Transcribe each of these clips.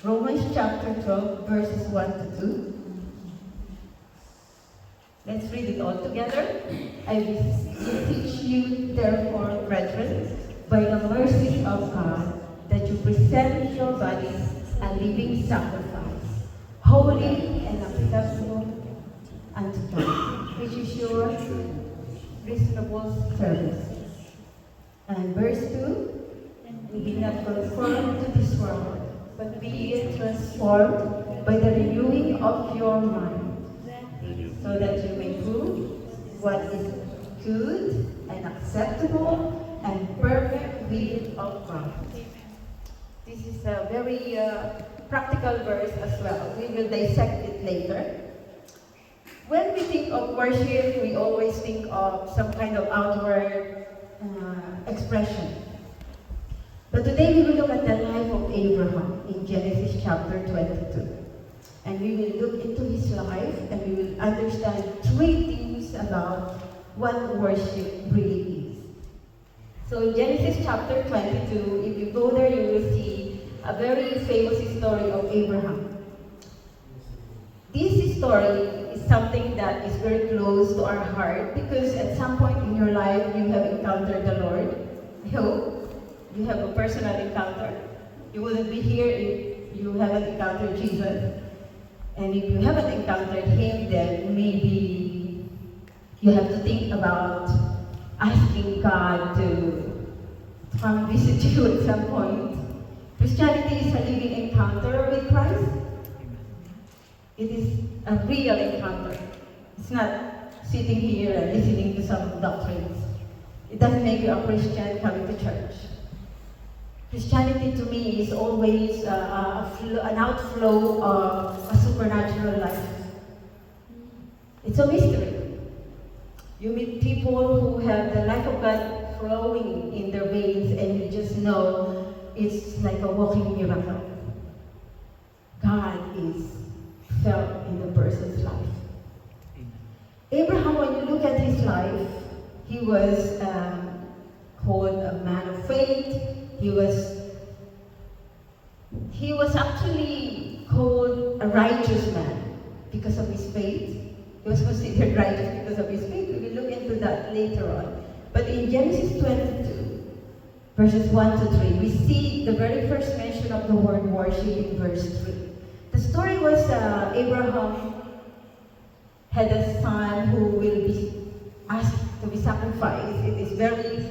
Romans chapter 12, verses 1 to 2. Let's read it all together. I beseech you, therefore, brethren, by the mercies of God, that you present your bodies a living sacrifice, holy and acceptable unto God, which is your reasonable service. And verse 2, we be not conformed to this world, but be ye transformed by the renewing of your mind, so that you may prove what is good and acceptable and perfect will of God. This is a very practical verse as well. We will dissect it later. When we think of worship, we always think of some kind of outward expression. But today we will look at the life of Abraham in Genesis chapter 22. And we will look into his life and we will understand three things about what worship really is. So in Genesis chapter 22, if you go there, you will see a very famous story of Abraham. This story is something that is very close to our heart because at some point in your life, you have encountered the Lord. I hope you have a personal encounter. You wouldn't be here if you haven't encountered Jesus. And if you haven't encountered him, then maybe you have to think about asking God to come visit you at some point. Christianity is a living encounter with Christ. It is a real encounter. It's not sitting here and listening to some doctrines. It doesn't make you a Christian coming to church. Christianity to me is always an outflow of a supernatural life. It's a mystery. You meet people who have the life of God flowing in their veins and you just know it's like a walking miracle. God is felt in the person's life. Abraham, when you look at his life, he was called a man of faith. He was actually called a righteous man because of his faith. He was considered righteous because of his faith. We will look into that later on. But in Genesis 22, verses 1 to 3, we see the very first mention of the word worship in verse 3. The story was Abraham had a son who will be asked to be sacrificed. It is very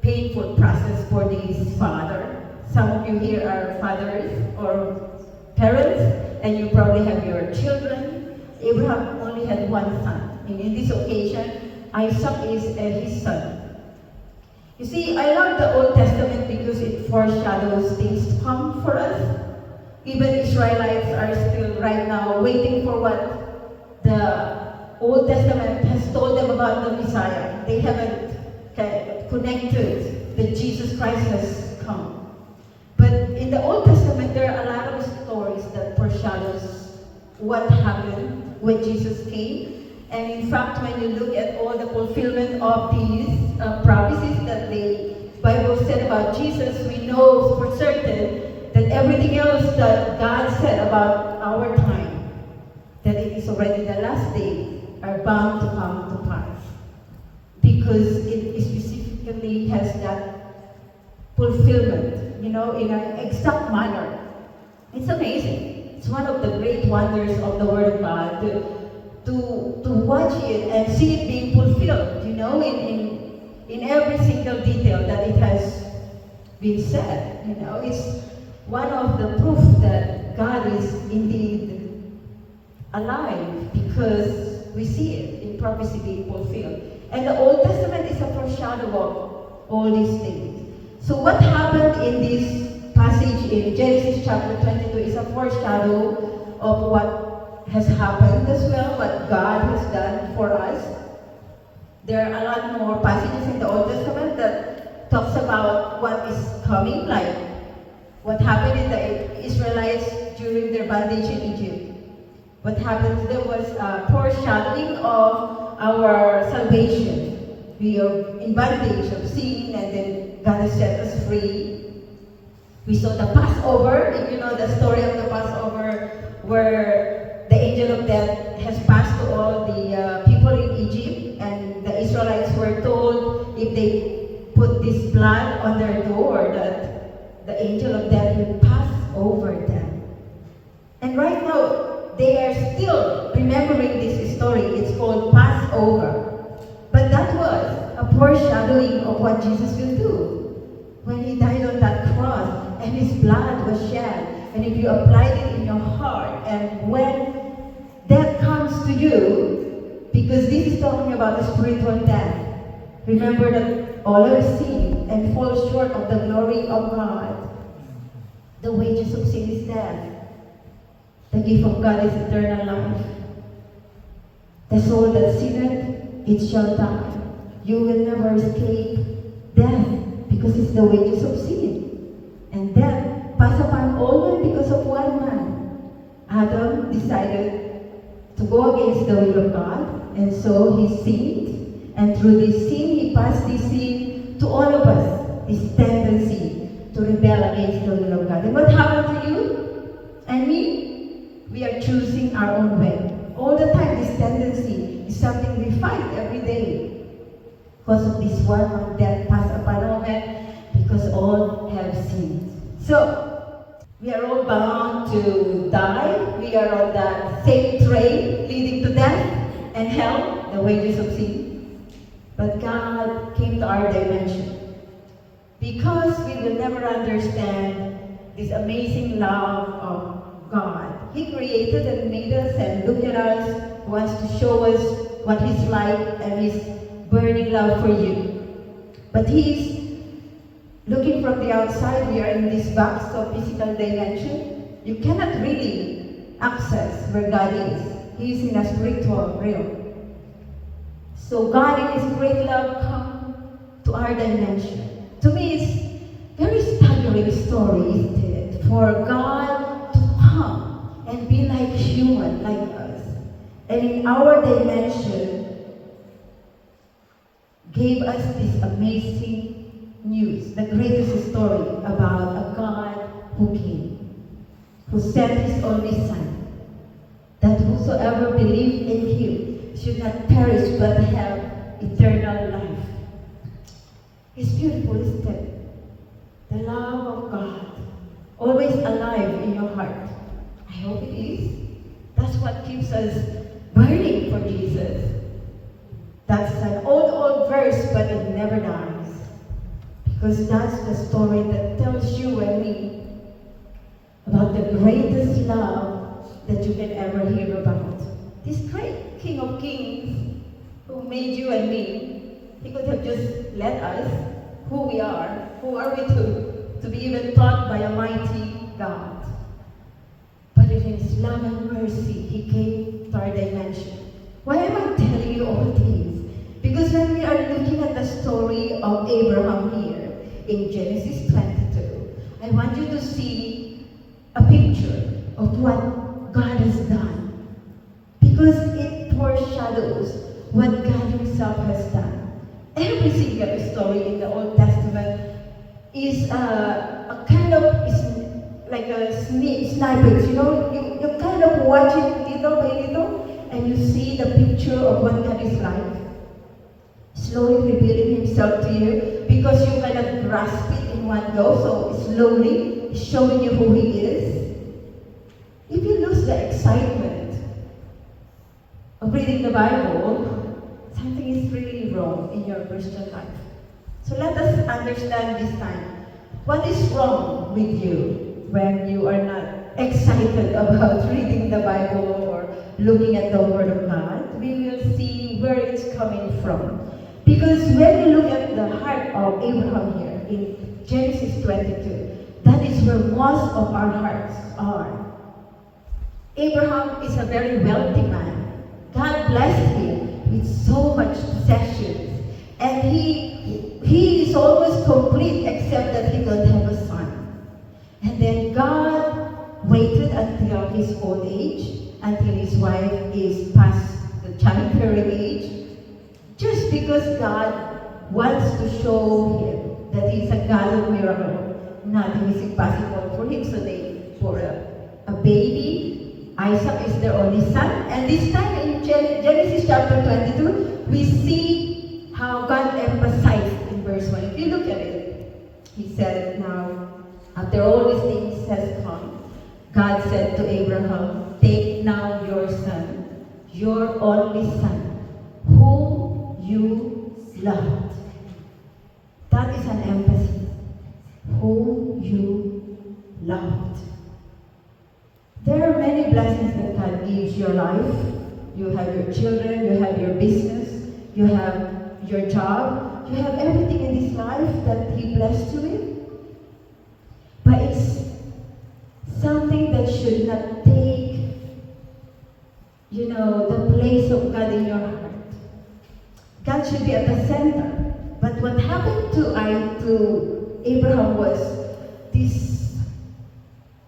painful process for this father. Some of you here are fathers or parents, and you probably have your children. Abraham only had one son, and in this occasion, Isaac is his son. You see, I love the Old Testament because it foreshadows things to come for us. Even Israelites are still right now waiting for what the Old Testament has told them about the Messiah. They haven't connected that Jesus Christ has come. But in the Old Testament, there are a lot of stories that foreshadows what happened when Jesus came. And in fact, when you look at all the fulfillment of these prophecies that the Bible said about Jesus, we know for certain that everything else that God said about our time, that it is already the last day, are bound to come to pass. Because it specifically has that fulfillment, in an exact manner. It's amazing. It's one of the great wonders of the Word of God to watch it and see it being fulfilled, in every single detail that it has been said. It's one of the proof that God is indeed alive because we see it in prophecy being fulfilled. And the Old Testament is a foreshadow of all these things. So what happened in this passage in Genesis chapter 22 is a foreshadow of what has happened as well, what God has done for us. There are a lot more passages in the Old Testament that talks about what is coming, like what happened in the Israelites during their bondage in Egypt. What happened, there was a foreshadowing of our salvation. We are in bondage of sin, and then God has set us free. We saw the Passover, if you know the story of the what Jesus will do. When he died on that cross and his blood was shed, and if you applied it in your heart, and when death comes to you, because this is talking about the spiritual death, remember that all are sin and fall short of the glory of God. The wages of sin is death. The gift of God is eternal life. The soul that sinneth, it shall die. You will never escape death because it's the wages of sin. And death passed upon all men because of one man. Adam decided to go against the will of God, and so he sinned. And through this sin, he passed this sin to all of us, this tendency to rebel against the will of God. And what happened to you and me? We are choosing our own way. All the time, this tendency is something we fight every day. Because of this one death passed upon all men, because all have sinned. So, we are all bound to die. We are on that same train leading to death and hell, the wages of sin. But God came to our dimension. Because we will never understand this amazing love of God. He created and made us and looked at us, wants to show us what He's like and His burning love for you. But He's looking from the outside. We are in this box of physical dimension. You cannot really access where God is. He is in a spiritual realm. So God in His great love come to our dimension. To me, it's very staggering story, isn't it? For God to come and be like human, like us. And in our dimension, gave us this amazing news, the greatest story about a God who came, who sent His only Son, that whosoever believed in Him should not perish but have eternal life. It's beautiful, isn't it? The love of God, always alive in your heart. I hope it is. That's what keeps us burning for Jesus. That's an old verse, but it never dies. Because that's the story that tells you and me about the greatest love that you can ever hear about. This great King of Kings who made you and me, He could have just let us, who we are we to be even taught by a mighty God. But in His love and mercy, He came to our dimension. Why am I telling you all these? Because when we are looking at the story of Abraham here in Genesis 22, I want you to see a picture of what God has done. Because it foreshadows what God Himself has done. Every single story in the Old Testament is a kind of, is like a snippet, you know, you kind of watch it little by little, and you see the picture of what God is like, slowly revealing Himself to you, because you cannot grasp it in one go, so slowly showing you who He is. If you lose the excitement of reading the Bible, something is really wrong in your Christian life. So let us understand this time. What is wrong with you when you are not excited about reading the Bible or looking at the Word of God? We will see where it's coming from. Because when you look at the heart of Abraham here in Genesis 22, that is where most of our hearts are. Abraham is a very wealthy man. God blessed him with so much possessions. And he is almost complete except that he don't have a son. And then God waited until his old age, until his wife is past the childbearing age, just because God wants to show him that He's a God of miracle. Nothing is impossible for Him. So they bore a baby. Isaac is their only son. And this time in Genesis chapter 22, we see how God emphasized in verse 1. If you look at it, He said, now, after all these things has come, God said to Abraham, take now your son, your only son, whom you loved. an emphasis. Whom you loved. There are many blessings that God gives your life. You have your children, you have your business, you have your job, you have everything in this life that He blessed you with. But it's something that should not take, the place of God in your heart. God should be at the center. But what happened to Abraham was this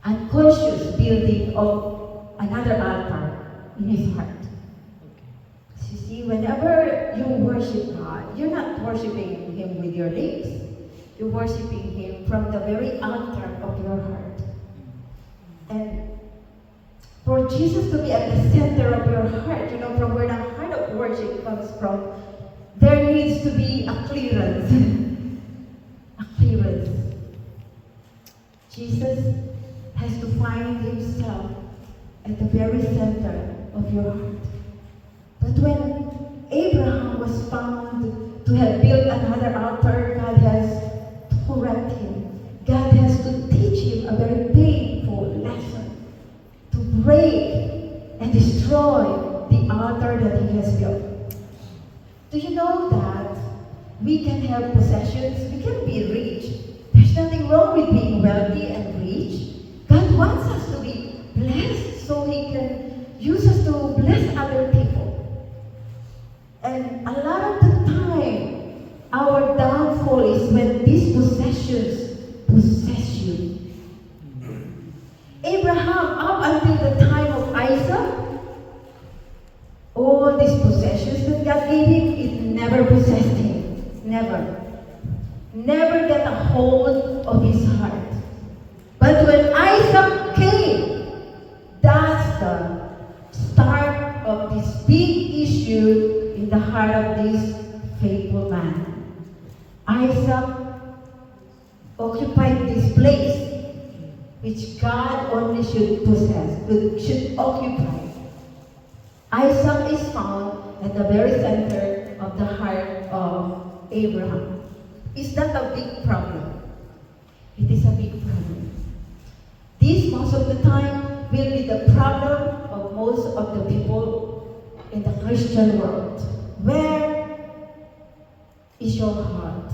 unconscious building of another altar in his heart. You see, whenever you worship God, you're not worshiping Him with your lips. You're worshiping Him from the very altar of your heart. And for Jesus to be at the center of your heart, from where the heart of worship comes from, there needs to be a clearance. A clearance. Jesus has to find Himself at the very center of your heart. But when Abraham was found to have built another altar, God has to correct him. God has to teach him a very painful lesson to break and destroy the altar that he has built. Do you know that we can have possessions, we can be rich? There's nothing wrong with being wealthy and rich. God wants us to be blessed so He can use us to bless other people. And a lot of the time, our downfall is when these possessions possess you. Abraham, up until the time of Isaac, all these possessions that God gave him, it never possessed him. Never. Never get a hold of his heart. But when Isaac came, that's the start of this big issue in the heart of this faithful man. Isaac occupied this place which God only should possess, should occupy. Isaac is found at the very center of the heart of Abraham. Is that a big problem? It is a big problem. This, most of the time, will be the problem of most of the people in the Christian world. Where is your heart?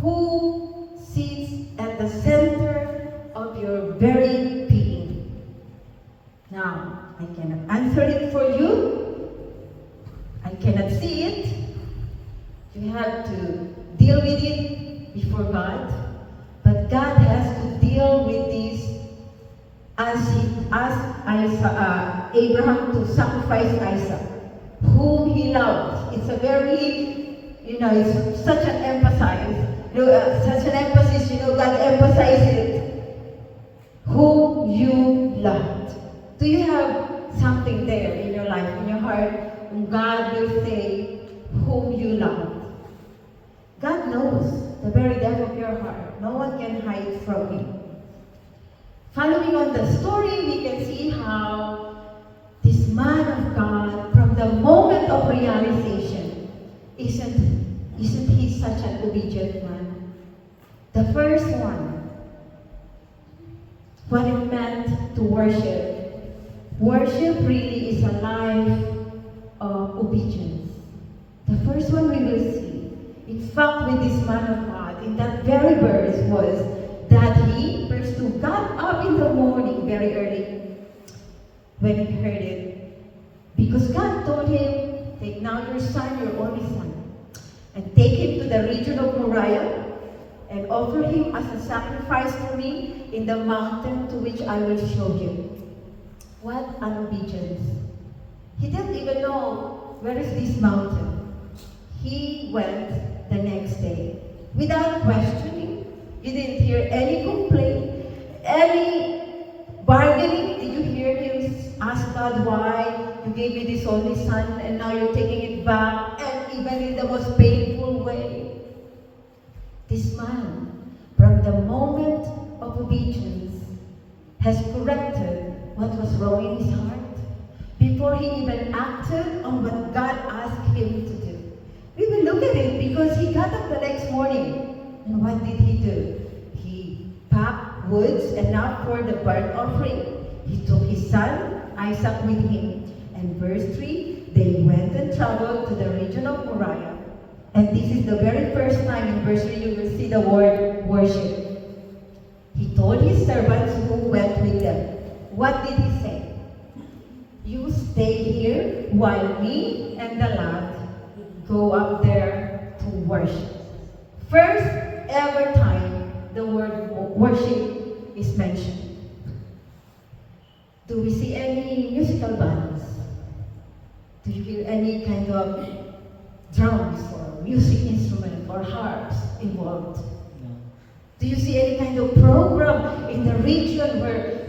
Who sits at the center of your very being? Now, I cannot answer it for you. I cannot see it. You have to deal with it before God. But God has to deal with this as Abraham to sacrifice Isaac, whom he loves. It's a very, it's such an emphasis, God emphasizes it. Whom you loved. Do you have something there in your life, in your heart, when God will say, whom you loved? God knows the very depth of your heart. No one can hide from Him. Following on the story, we can see how this man of God, from the moment of realization, isn't he such an obedient man? The first one, what it meant to worship. Worship really is a life of obedience. The first one we will see. In fact, with this man of God, in that very verse was that he, verse 2, got up in the morning very early when he heard it. Because God told him, take now your son, your only son, and take him to the region of Moriah and offer him as a sacrifice to me in the mountain to which I will show you. What an obedience. He didn't even know where is this mountain. He went the next day without questioning. You didn't hear any complaint, any bargaining. Did you hear him ask God why you gave me this only son and now you're taking it back, and even in the most painful way? This man, from the moment of obedience, has corrected what was wrong in his heart before he even acted on what God asked him to do. We will look at it because he got up the next morning And what did he do? He packed woods enough for the burnt offering. He took his son, Isaac, with him. And verse 3, they went and traveled to the region of Moriah. And this is the very first time in verse 3 you will see the word worship. He told his servants who went with them. What did he say? You stay here while me and the lad go up there to worship. First ever time the word worship is mentioned. Do we see any musical bands? Do you hear any kind of drums or music instrument or harps involved? No. Do you see any kind of program in the region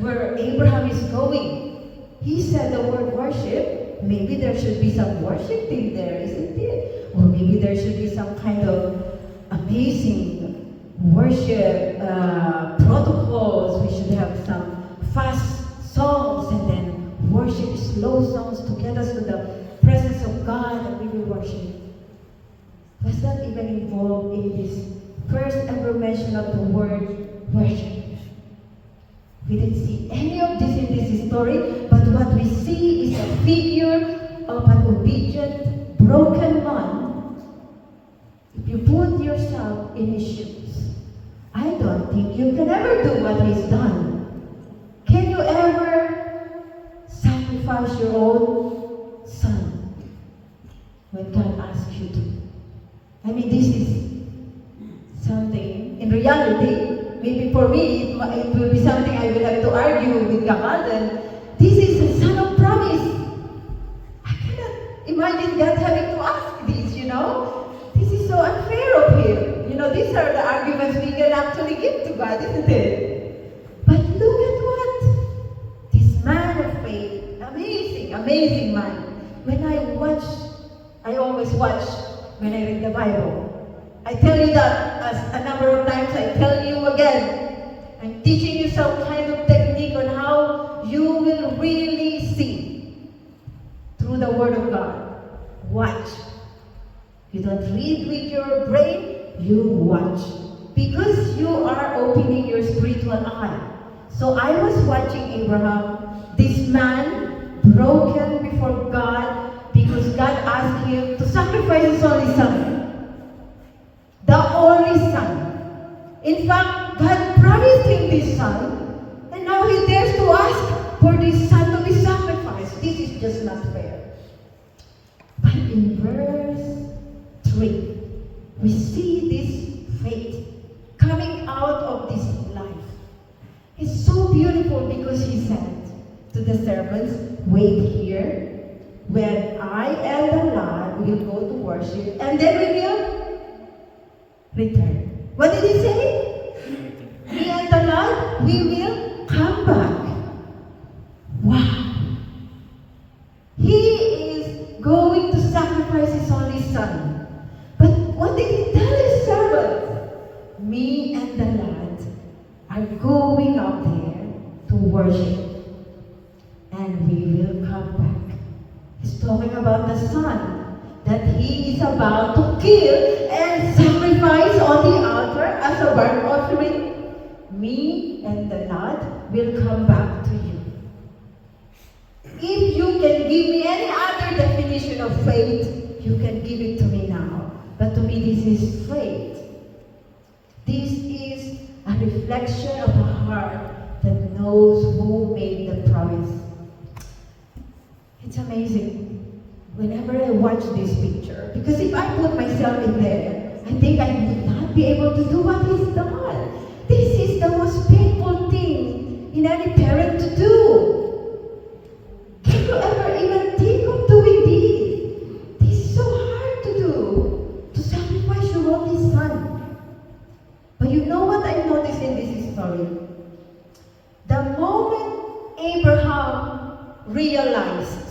where Abraham is going? He said the word worship. Maybe there should be some worship in there, isn't it? Or maybe there should be some kind of amazing worship protocols. We should have some fast songs and then worship slow songs to get us to the presence of God that we will worship. Was that even involved in this first ever mention of the word worship? We didn't see any of this in this story, but what we see is a figure of an obedient, broken man. If you put yourself in his shoes, I don't think you can ever do what he's done. Can you ever sacrifice your own son when God asks you to? I mean, this is something, in reality, maybe for me, it will be something I will have to argue with God. And this is a son of promise. I cannot imagine God having to ask this, you know. This is so unfair of him. You know, these are the arguments we can actually give to God, isn't it? But look at what this man of faith, amazing man. When I always watch when I read the Bible. I tell you that as a number of times, I tell you again, I'm teaching you some kind of technique on how you will really see through the Word of God. Watch. You don't read with your brain, you watch. Because you are opening your spiritual eye. So I was watching Abraham, this man broken before God because God asked him to sacrifice his only son. The only son. In fact, God promised him this son, and now he dares to ask for this son to be sacrificed. This is just not fair. But in verse 3, we see this faith coming out of this life. It's so beautiful because he said to the servants, wait here, when I and the lad will go to worship, and then we will return. What did he say? Me and the Lord, we will come back. Wow. He is going to sacrifice his only son. But what did he tell his servants? Me and the lad are going out there to worship. And we will come back. He's talking about the son that he is about to kill and sacrifice on the altar as a burnt offering. Me and the lad will come back to you. If you can give me any other definition of faith, you can give it to me now. But to me, this is faith. This is a reflection of a heart that knows who made the promise. It's amazing. Whenever I watch this picture, because if I put myself in there, I think I would not be able to do what he's done. This is the most painful thing in any parent to do. Can you ever even think of doing this? This is so hard to do, to sacrifice your only son. But you know what I noticed in this story? The moment Abraham realized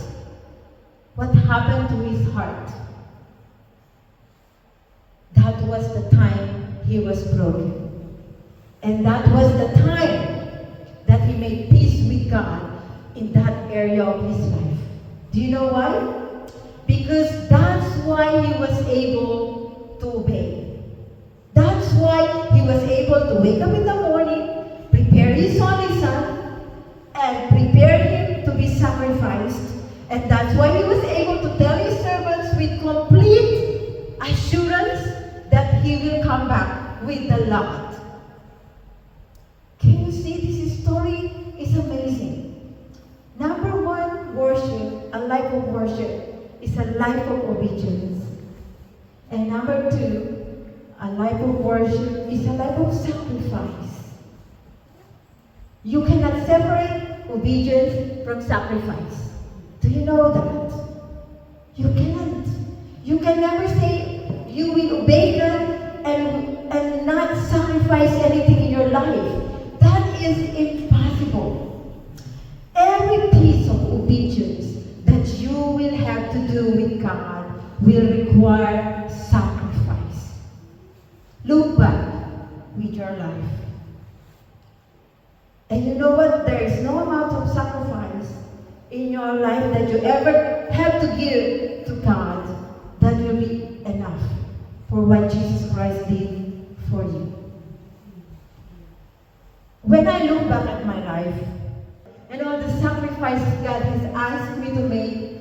what happened to his heart, that was the time he was broken. And that was the time that he made peace with God in that area of his life. Do you know why? Because that's why he was able to obey. That's why why he was able to wake up in the morning, prepare his only son, and prepare him to be sacrificed. And that's why he was able to tell his servants with complete assurance that he will come back with the lot. Can you see this story is amazing? Number one, worship, a life of worship, is a life of obedience. And number two, a life of worship is a life of sacrifice. You cannot separate obedience from sacrifice. Do you know that? You cannot. You can never say you will obey God and not sacrifice anything in your life. That is impossible. Every piece of obedience that you will have to do with God will require sacrifice. Look back with your life. And you know what? There is no amount of sacrifice in your life that you ever have to give to God that will be enough for what Jesus Christ did for you. When I look back at my life and all the sacrifices God has asked me to make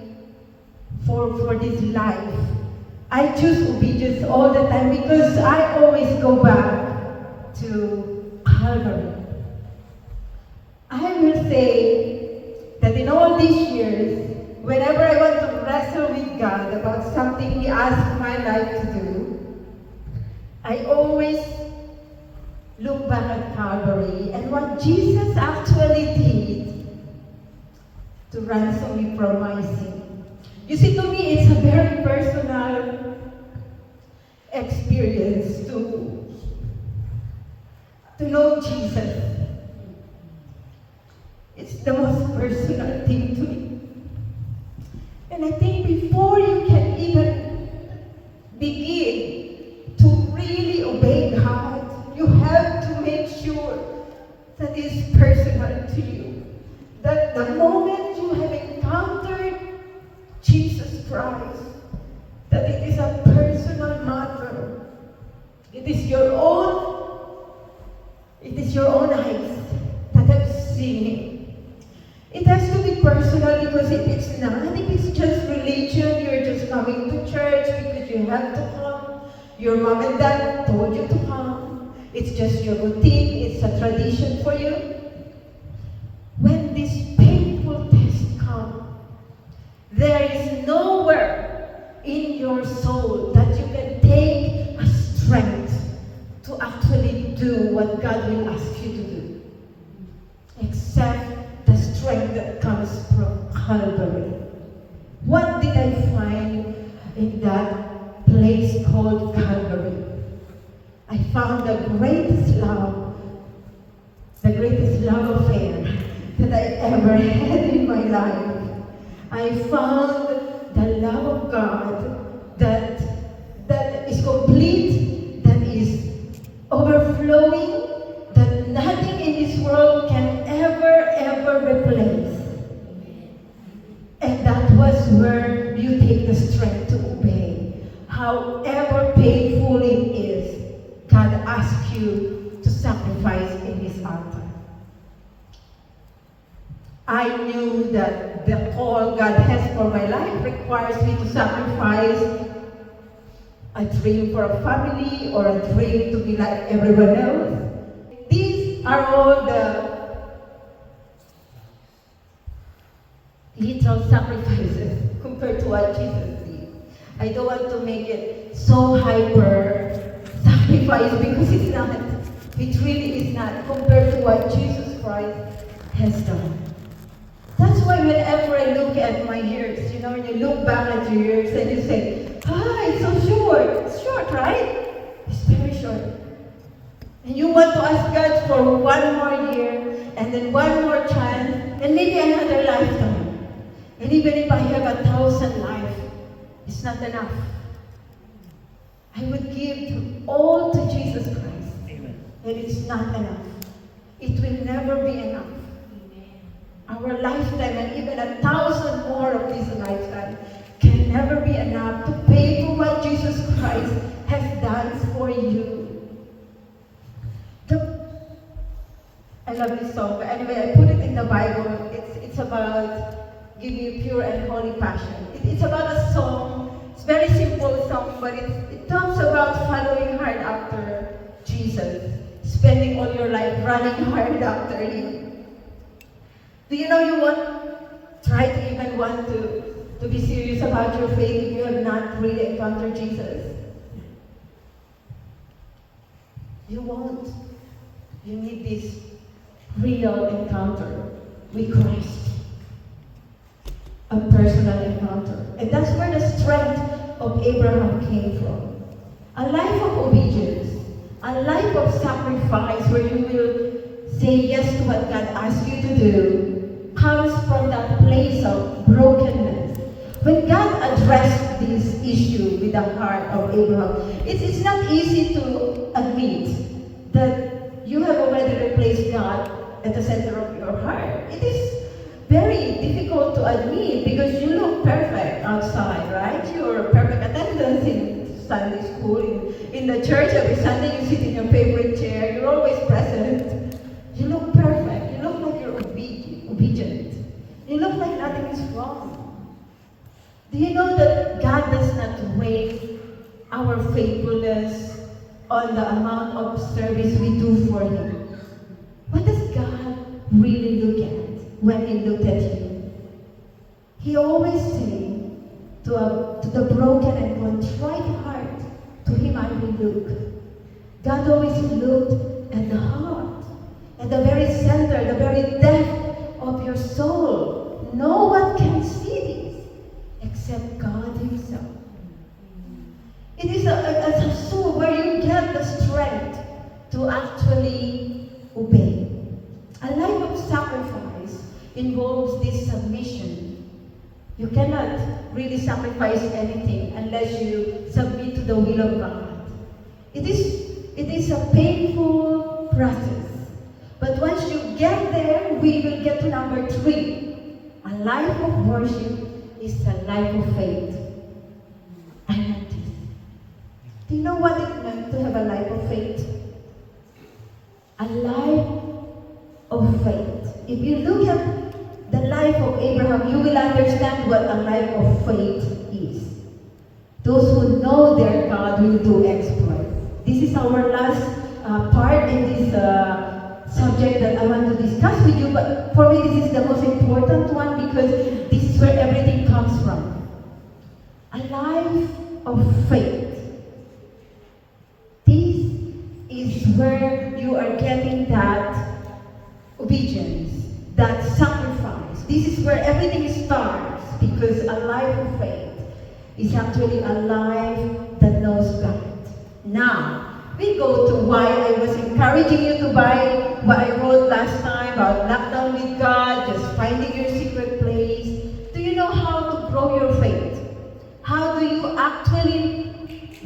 for this life, I choose obedience all the time because I always go back to Calvary. I will say that in all these years, whenever I want to wrestle with God about something He asked my life to do, I always look back at Calvary and what Jesus actually did to ransom me from my sin. You see, to me, it's a very personal experience to know Jesus. It's the most personal thing to me. And I think before you can even begin to really obey God, you have to make sure that it's personal to you. That the moment you have encountered Jesus Christ, that it is a personal matter. It is your own eyes that have seen Him. It has to be personal because if it's just religion, you're just coming to church because you have to come. Your mom and dad told you to come. It's just your routine, it's a tradition for you. When this painful test comes, there is nowhere in your soul that you can take a strength to actually do what God will ask you to do, except the strength that comes from Calvary. What did I find in that place called Calvary? I found the greatest love affair that I ever had in my life. I found the love of God that is complete, that is overflowing, that nothing in this world can ever replace. And that was where you take the strength to obey. However painful it is, God asks you to sacrifice in His altar. I knew that the call God has for my life requires me to sacrifice a dream for a family or a dream to be like everyone else. These are all the little sacrifices compared to what Jesus did. I don't want to make it so hyper sacrifice because it's not. It really is not compared to what Jesus Christ has done. That's why whenever I look at my years, when you look back at your years and you say, it's so short. It's short, right? It's very short. And you want to ask God for one more year and then one more chance and maybe another lifetime. And even if I have 1,000 lives, it's not enough. I would give all to Jesus Christ. Amen. And it's not enough. It will never be enough. Our lifetime and even 1,000 more of this lifetime can never be enough to pay for what Jesus Christ has done for you. song, but anyway, I put it in the Bible. It's about Give Me Pure and Holy Passion. It's about a song. It's a very simple song, but it talks about following hard after Jesus, spending all your life running hard after Him. Do you know you won't try to even want to be serious about your faith if you have not really encountered Jesus? You won't. You need this real encounter with Christ. A personal encounter. And that's where the strength of Abraham came from. A life of obedience. A life of sacrifice where you will say yes to what God asks you to do comes from that place of brokenness. When God addressed this issue with the heart of Abraham, it's not easy to admit that you have already replaced God at the center of your heart. It is very difficult to admit because you look perfect outside, right? You're perfect attendance in Sunday school, in the church. Every Sunday you sit in your favorite chair. You're always present. You look perfect. You look like you're obedient. You look like nothing is wrong. Do you know that God does not weigh our faithfulness on the amount of service we do for Him? What does God really look at when He looked at you? He always said to the broken and contrite heart, to Him I will look. God always looked at the heart, at the very center, the very depth of your soul. No one can see this except God Himself. It is a soul where you get the strength to actually obey. A life of sacrifice involves this submission. You cannot really sacrifice anything unless you submit to the will of God. It is a painful process. But once you get there, we will get to number 3. A life of worship is a life of faith. I know this. Do you know what it meant to have a life of faith? A life of faith. If you look at the life of Abraham, you will understand what a life of faith is. Those who know their God will do exploits. This is our last part in this subject that I want to discuss with you, but for me this is the most important one because this is where everything comes from. A life of faith. This is where you are getting that obedience, that sacrifice. This is where everything starts because a life of faith is actually a life that knows God. Now, we go to why I was encouraging you to buy what I wrote last time about lockdown with God, just finding your secret place. Do you know how to grow your faith? How do you actually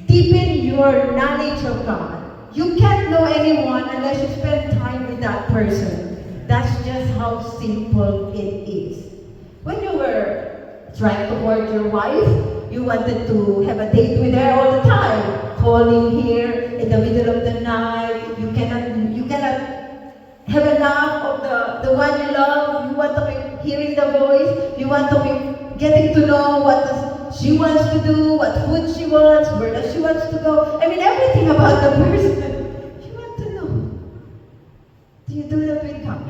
deepen your knowledge of God? You can't know anyone unless you spend time with that person. That's just how simple it is. When you were trying to court your wife, you wanted to have a date with her all the time, calling here in the middle of the night. You cannot have enough of the one you love. You want to be hearing the voice. You want to be getting to know what she wants to do, what food she wants, where does she wants to go. I mean, everything about the person. You want to know. Do you do that with God?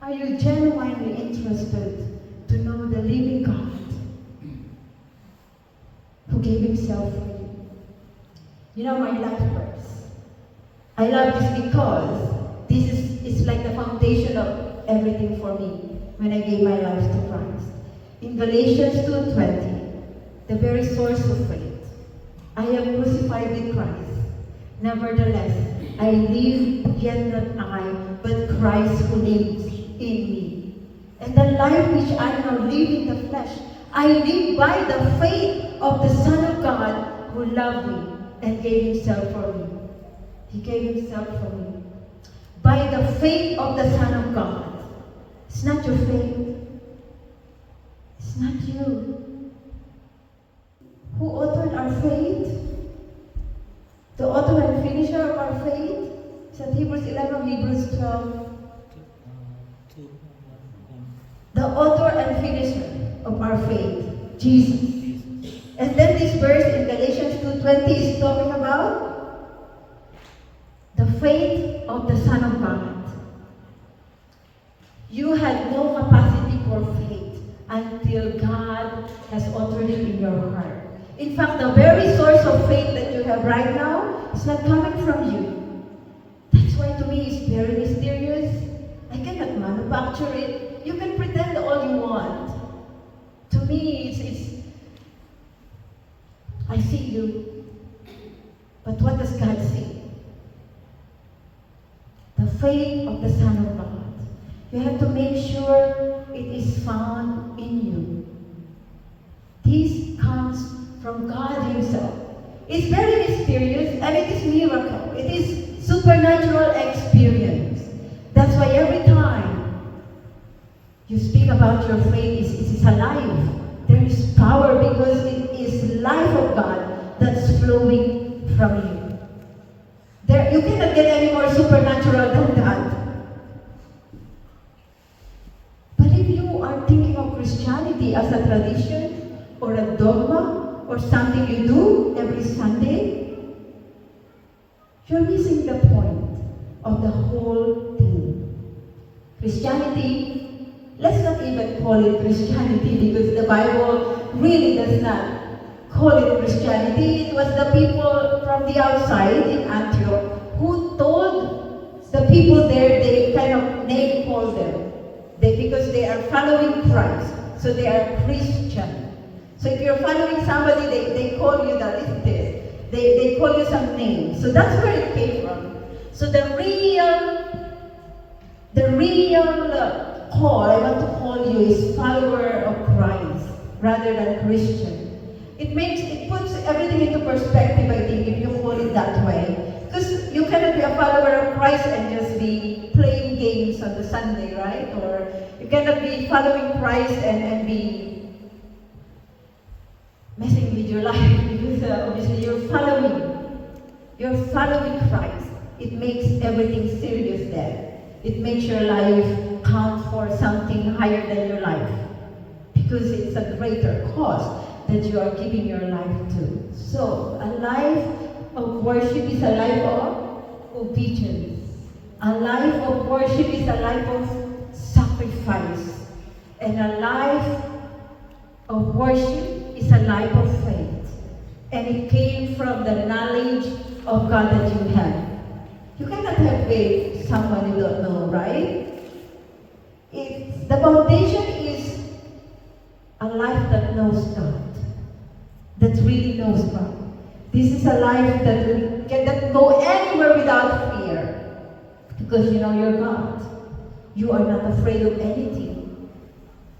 Are you genuinely interested to know the living God who gave Himself for you? You know my life verse. I love this because this is like the foundation of everything for me when I gave my life to Christ. In Galatians 2:20, the very source of faith, I am crucified with Christ. Nevertheless, I live, yet not I, but Christ who lives in me. And the life which I now live in the flesh, I live by the faith of the Son of God who loved me and gave Himself for me. He gave Himself for me. By the faith of the Son of God. It's not your faith. It's not you. Who authored our faith? The author and finisher of our faith is at Hebrews 11, Hebrews 12. The author and finisher of our faith, Jesus. And then this verse in Galatians 2:20 is talking about the faith of the Son of God. You had no capacity for faith until God has uttered it in your heart. In fact, the very source of faith that you have right now is not coming from you. That's why to me it's very mysterious. I cannot manufacture it. You can pretend all you want. To me, it's I see you. But what does God see? The faith of the Son of God. You have to make sure it is found in you. This comes from God Himself. It's very mysterious and it is miracle. It is supernatural experience. That's why every time you speak about your faith, it is alive. There is power because it is life of God that's flowing from you. You cannot get any more supernatural than that. Thinking of Christianity as a tradition or a dogma or something you do every Sunday, you're missing the point of the whole thing. Christianity, let's not even call it Christianity because the Bible really does not call it Christianity. It was the people from the outside in Antioch who told the people there, they kind of name called them. Because they are following Christ. So they are Christian. So if you're following somebody, they call you that, isn't it? They call you some name. So that's where it came from. So the real call I want to call you is follower of Christ rather than Christian. It puts everything into perspective, I think, if you call it that way. Because you cannot be a follower of Christ and just be playing games on the Sunday, right? Or you cannot be following Christ and be messing with your life because obviously you're following Christ. It makes everything serious then. It makes your life count for something higher than your life because it's a greater cause that you are giving your life to. So a life of worship is a life of obedience. A life of worship is a life of sacrifice. And a life of worship is a life of faith. And it came from the knowledge of God that you have. You cannot have faith with someone you don't know, right? The foundation is a life that knows God. That really knows God. This is a life that cannot go anywhere without fear. Because you know you're God. You are not afraid of anything.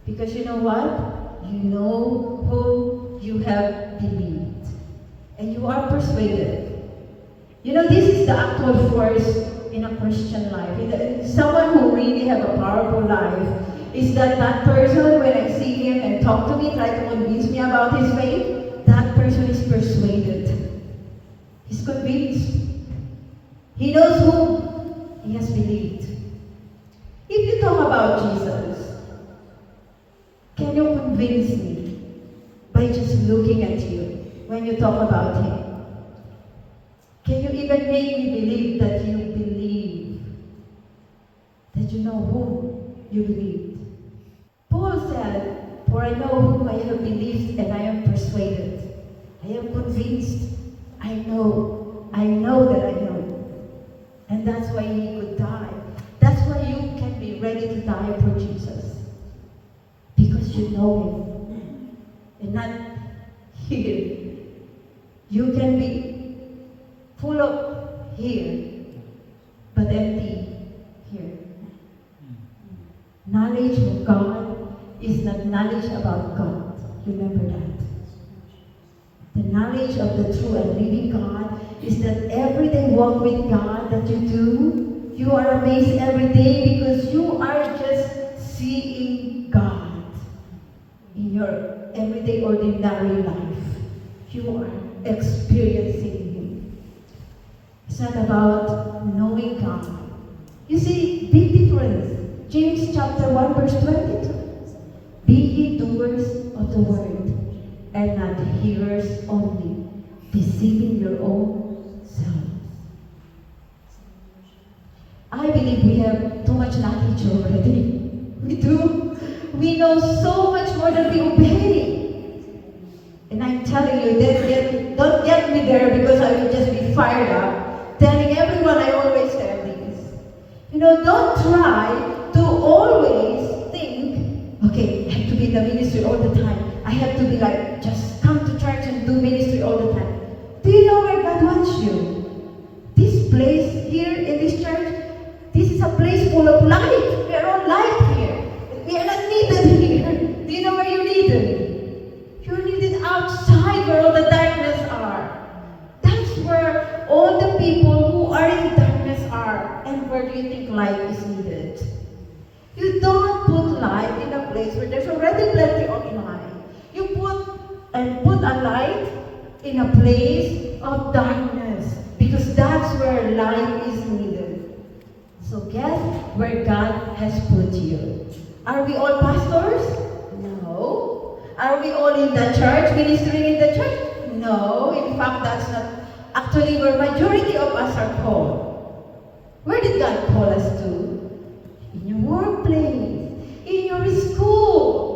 Because you know what? You know who you have believed. And you are persuaded. You know, this is the actual force in a Christian life. Someone who really have a powerful life is that person, when I see him and talk to me, try to convince me about his faith, that person is persuaded. He's convinced. He knows who he has believed. If you talk about Jesus, can you convince me by just looking at you when you talk about him? Can you even make me believe that you believe, that you know whom you believe? Paul said, "For I know whom I have believed, and I am persuaded. I am convinced. I know that I know." And that's why he could die. That's why you can be ready to die for Jesus. Because you know him. And not here. You can be full of here, but empty here. Knowledge of God is not knowledge about God. Remember that. The knowledge of the true and living God is that everyday walk with God that you do, you are amazed every day because you are just seeing God in your everyday ordinary life. You are experiencing Him. It's not about knowing God. You see, big difference. James chapter 1 verse 22 of the word and not hearers only, deceiving your own selves. I believe we have too much knowledge already. We do. We know so much more than we obey. And I'm telling you, don't get me there because I will just be fired up, telling everyone I always have this. Don't try to always think, okay, I have to be in the ministry all the time. I have to be like, just come to church and do ministry all the time. Do you know where God wants you? This place here in this church, this is a place full of light. We are all light here. We are not needed here. Do you know where you're needed? You're needed outside where all the darkness are. That's where all the people who are in darkness are. And where do you think light is needed? You don't put light in a place where there's already plenty of light. You put a light in a place of darkness because that's where light is needed. So guess where God has put you. Are we all pastors? No. Are we all in the church, ministering in the church? No. In fact, that's not actually where majority of us are called. Where did God call us to? In your workplace, in your school,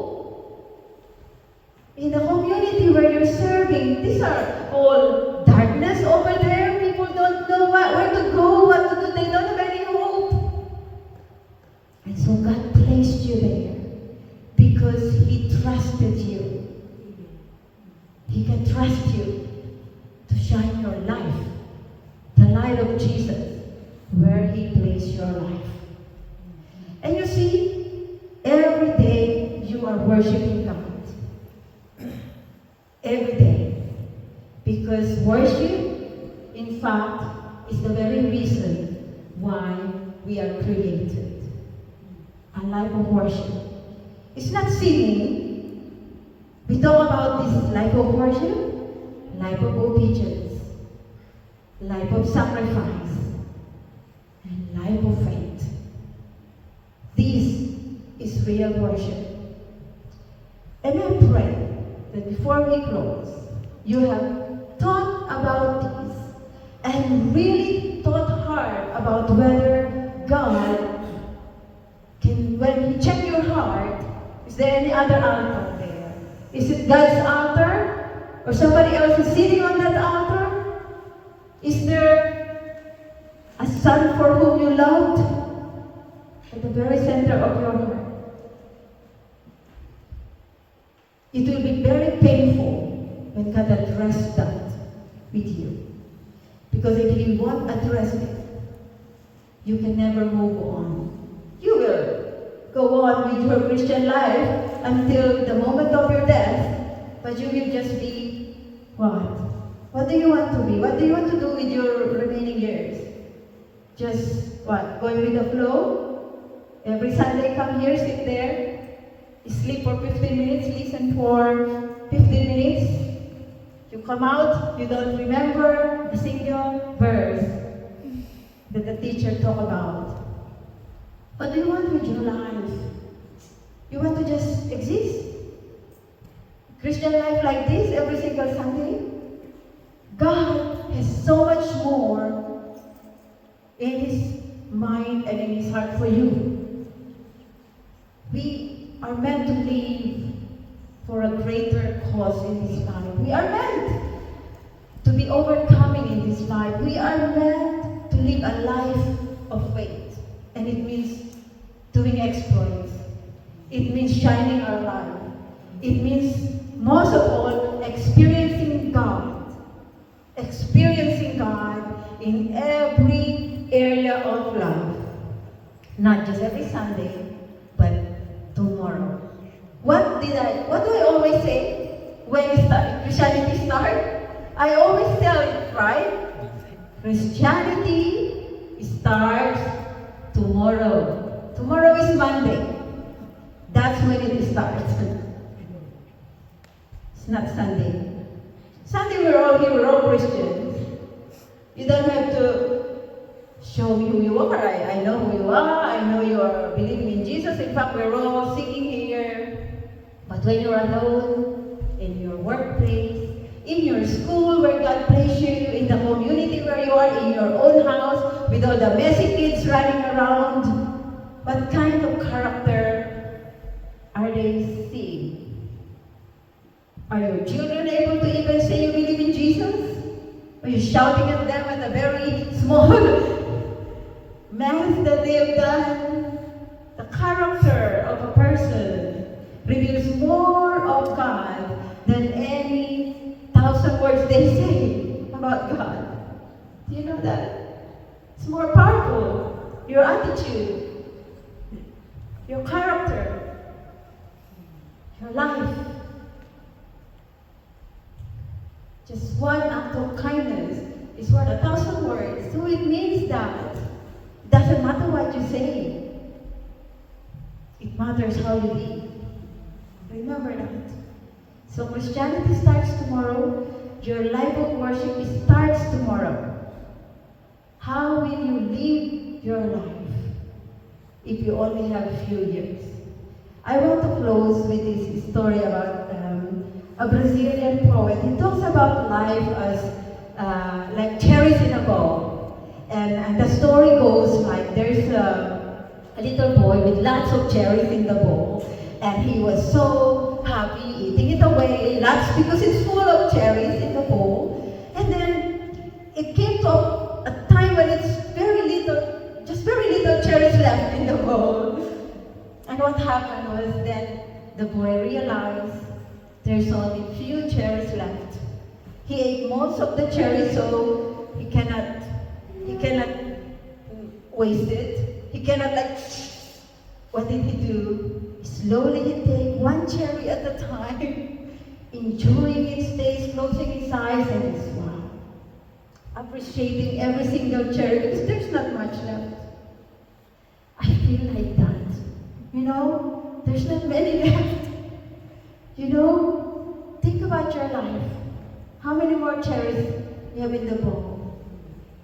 in the community where you're serving. These are all darkness over there. People don't know where to go, what to do. They don't have any hope. And so God placed you there because He trusted you. He can trust you to shine your life, the light of Jesus, where He placed your life. And you see, every day you are worshiping God. Every day. Because worship, in fact, is the very reason why we are created. A life of worship. It's not singing. We talk about this life of worship, life of obedience, life of sacrifice, and life of faith. This is real worship. And I pray that before we close, you have thought about this and really thought hard about whether God can, when He check your heart, is there any other altar there? Is it God's altar? Or somebody else is sitting on that altar? Is there a son for whom you loved at the very center of your heart? It will be very painful when God addresses that with you. Because if He won't address it, you can never move on. You will go on with your Christian life until the moment of your death, but you will just be what? What do you want to be? What do you want to do with your remaining years? Just what? Going with the flow? Every Sunday come here, sit there, sleep for 15 minutes, listen for 15 minutes. You come out, you don't remember a single verse that the teacher talked about. What do you want with your life? You want to just exist? Christian life like this every single Sunday? God has so much more in His mind and in His heart for you. We are meant to live for a greater cause in this life. We are meant to be overcoming in this life. We are meant to live a life of faith. And it means doing exploits. It means shining our light. It means, most of all, experiencing God. Experiencing God in every area of life. Not just every Sunday, but tomorrow. What do I always say when Christianity starts? I always tell it, right? Christianity starts tomorrow. Tomorrow is Monday. That's when it starts. It's not Sunday. Sunday we're all here, we're all Christians. You don't have to show me who you are. I know who you are. I know you are believing in Jesus. In fact, we're all singing here. But when you're alone, in your workplace, in your school where God placed you, in the community where you are, in your own house, with all the messy kids running around, what kind of character are they seeing? Are your children able to even say you believe in Jesus? Are you shouting at them at a very small math that they have done? The character of a person reveals more of God than any 1,000 words they say about God. Do you know that? It's more powerful. Your attitude, your character, your life. Just one act of kindness is worth 1,000 words. So it means that it doesn't matter what you say. It matters how you live. Remember that. So Christianity starts tomorrow. Your life of worship starts tomorrow. How will you live your life if you only have a few years? I want to close with this story about a Brazilian poet. He talks about life as like cherries in a bowl. And the story goes like there's a little boy with lots of cherries in the bowl. And he was so happy eating it away, lots because it's full of cherries in the bowl. And then it came to a time when it's just very little cherries left in the bowl. And what happened was then the boy realized there's only few cherries left. He ate most of the cherries, so he cannot waste it. He cannot what did he do? Slowly he take one cherry at a time, enjoying its taste, closing his eyes, and he's wow, appreciating every single cherry because there's not much left. I feel like that. You know, there's not many left. You know, think about your life. How many more cherries you have in the bowl?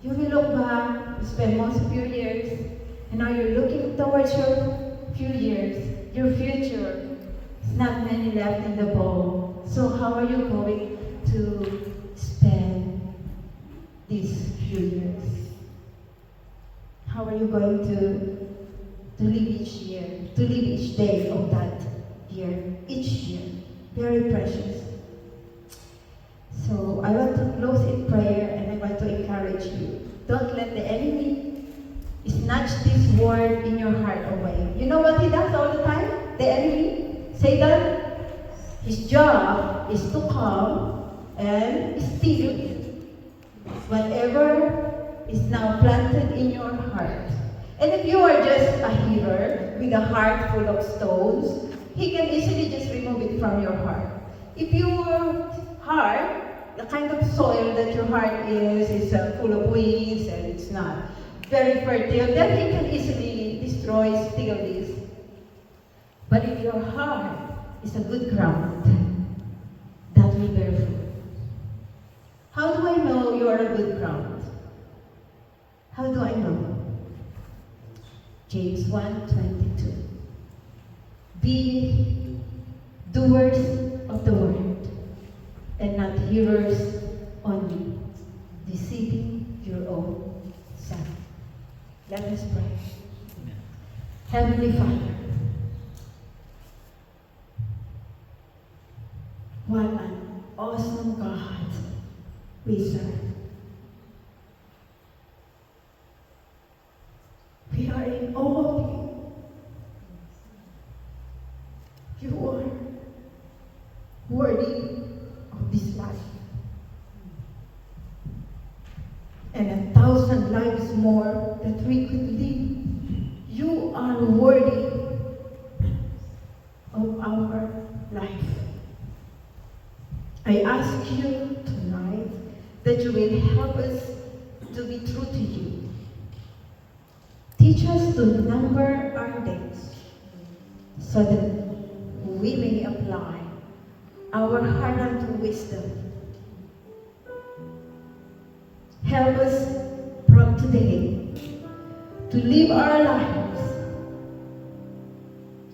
You will look back, you spend most of your years, and now you're looking towards your few years, your future. There's not many left in the bowl. So how are you going to spend these few years? How are you going to live each year, to live each day of that year, each year? Very precious. So I want to close in prayer and I want to encourage you. Don't let the enemy snatch this word in your heart away. You know what he does all the time? The enemy, Satan, his job is to come and steal whatever is now planted in your heart. And if you are just a healer with a heart full of stones, he can easily just remove it from your heart. If your heart, the kind of soil that your heart is full of weeds and it's not very fertile, then he can easily destroy, steal this. But if your heart is a good ground, that will bear fruit. How do I know you are a good ground? How do I know? James 1:22. Be doers of the word and not hearers only, deceiving your own self. Let us pray. Heavenly Father, what an awesome God we serve. We are in awe of you. You are worthy of this life. And 1,000 lives more that we could live. You are worthy of our life. I ask you tonight that you will help us to be true to you. Teach us to number our days so that we may apply our heart unto wisdom. Help us from today to live our lives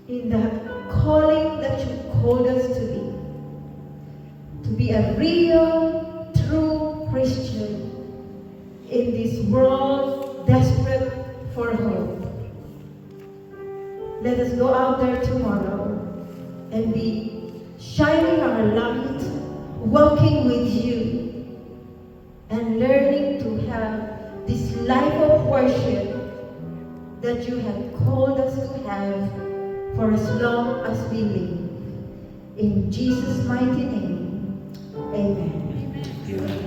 in the calling that you called us to be. To be a real, true Christian in this world desperate for hope. Let us go out there tomorrow and be shining our light, walking with you, and learning to have this life of worship that you have called us to have for as long as we live. In Jesus' mighty name, amen.